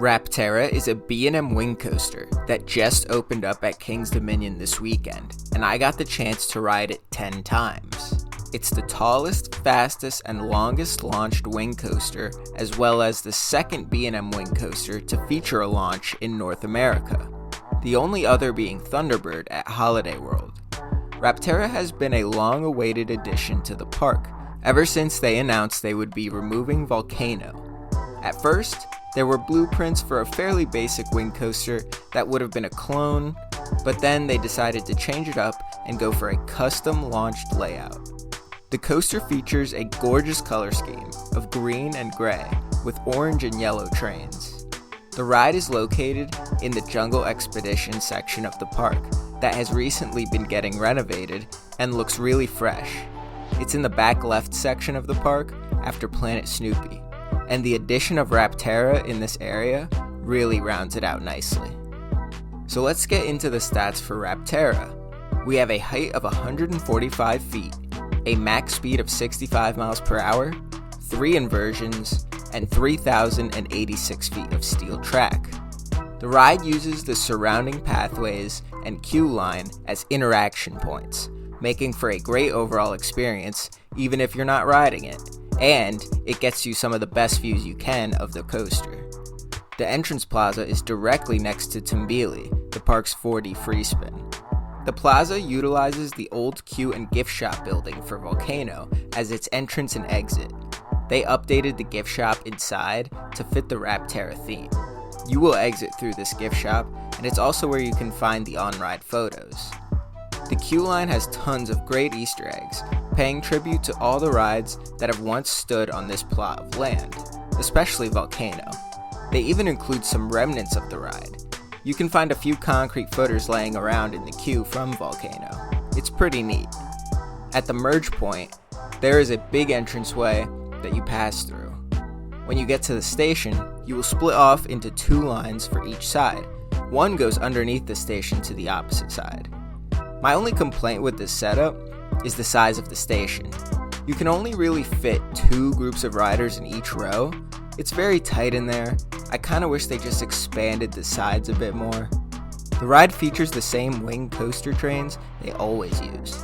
Rapterra is a B&M wing coaster that just opened up at King's Dominion this weekend, and I got the chance to ride it 10 times. It's the tallest, fastest, and longest launched wing coaster, as well as the second B&M wing coaster to feature a launch in North America, the only other being Thunderbird at Holiday World. Rapterra has been a long-awaited addition to the park, ever since they announced they would be removing Volcano. At first, there were blueprints for a fairly basic wing coaster that would have been a clone, but then they decided to change it up and go for a custom-launched layout. The coaster features a gorgeous color scheme of green and gray with orange and yellow trains. The ride is located in the Jungle Expedition section of the park that has recently been getting renovated and looks really fresh. It's in the back left section of the park after Planet Snoopy, and the addition of Rapterra in this area really rounds it out nicely. So let's get into the stats for Rapterra. We have a height of 145 feet, a max speed of 65 miles per hour, 3 inversions, and 3,086 feet of steel track. The ride uses the surrounding pathways and queue line as interaction points, making for a great overall experience even if you're not riding it, and it gets you some of the best views you can of the coaster. The entrance plaza is directly next to Timbili, the park's 4D free spin. The plaza utilizes the old queue and gift shop building for Volcano as its entrance and exit. They updated the gift shop inside to fit the Rapterra theme. You will exit through this gift shop, and it's also where you can find the on-ride photos. The queue line has tons of great Easter eggs, paying tribute to all the rides that have once stood on this plot of land, especially Volcano. They even include some remnants of the ride. You can find a few concrete footers laying around in the queue from Volcano. It's pretty neat. At the merge point, there is a big entranceway that you pass through. When you get to the station, you will split off into 2 lines for each side. One goes underneath the station to the opposite side. My only complaint with this setup is the size of the station. You can only really fit 2 groups of riders in each row. It's very tight in there. I kinda wish they just expanded the sides a bit more. The ride features the same wing coaster trains they always use.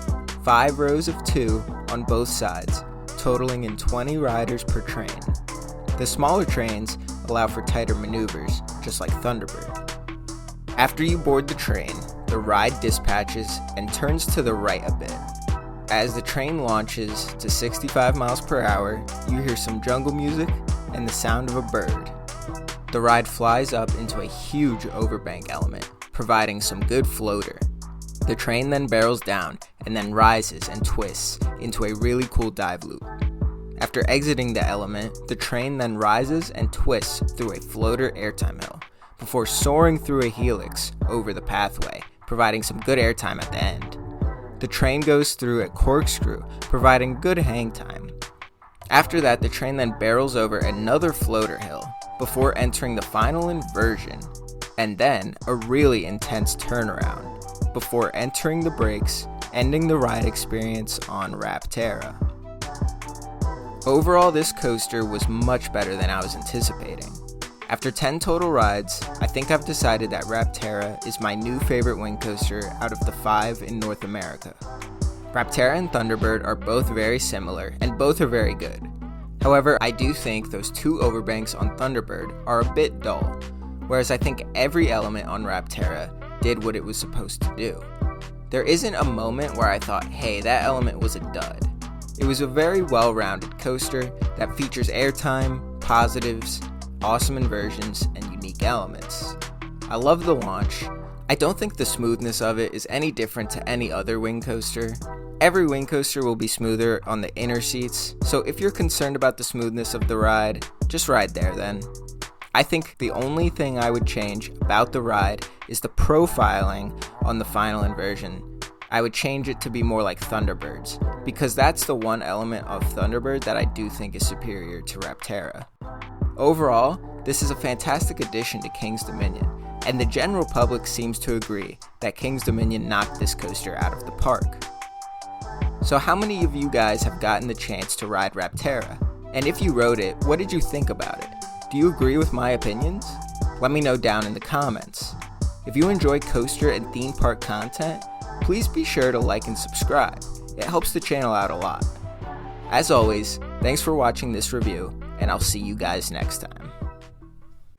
5 rows of 2 on both sides, totaling in 20 riders per train. The smaller trains allow for tighter maneuvers, just like Thunderbird. After you board the train, the ride dispatches and turns to the right a bit. As the train launches to 65 miles per hour, you hear some jungle music and the sound of a bird. The ride flies up into a huge overbank element, providing some good floater. The train then barrels down and then rises and twists into a really cool dive loop. After exiting the element, the train then rises and twists through a floater airtime hill, before soaring through a helix over the pathway, providing some good airtime at the end. The train goes through a corkscrew, providing good hang time. After that, the train then barrels over another floater hill, before entering the final inversion, and then a really intense turnaround, before entering the brakes, ending the ride experience on Rapterra. Overall, this coaster was much better than I was anticipating. After 10 total rides, I think I've decided that Rapterra is my new favorite wing coaster out of the 5 in North America. Rapterra and Thunderbird are both very similar, and both are very good. However, I do think those 2 overbanks on Thunderbird are a bit dull, whereas I think every element on Rapterra did what it was supposed to do. There isn't a moment where I thought, hey, that element was a dud. It was a very well-rounded coaster that features airtime, positives, awesome inversions, and unique elements. I love the launch. I don't think the smoothness of it is any different to any other wing coaster. Every wing coaster will be smoother on the inner seats, so if you're concerned about the smoothness of the ride, just ride there then. I think the only thing I would change about the ride is the profiling on the final inversion. I would change it to be more like Thunderbird's, because that's the one element of Thunderbird that I do think is superior to Rapterra. Overall, this is a fantastic addition to King's Dominion, and the general public seems to agree that King's Dominion knocked this coaster out of the park. So how many of you guys have gotten the chance to ride Rapterra? And if you rode it, what did you think about it? Do you agree with my opinions? Let me know down in the comments. If you enjoy coaster and theme park content, please be sure to like and subscribe. It helps the channel out a lot. As always, thanks for watching this review, and I'll see you guys next time.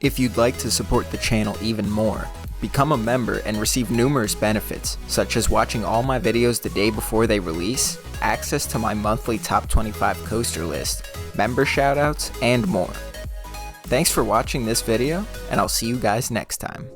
If you'd like to support the channel even more, become a member and receive numerous benefits, such as watching all my videos the day before they release, access to my monthly top 25 coaster list, member shoutouts, and more. Thanks for watching this video, and I'll see you guys next time.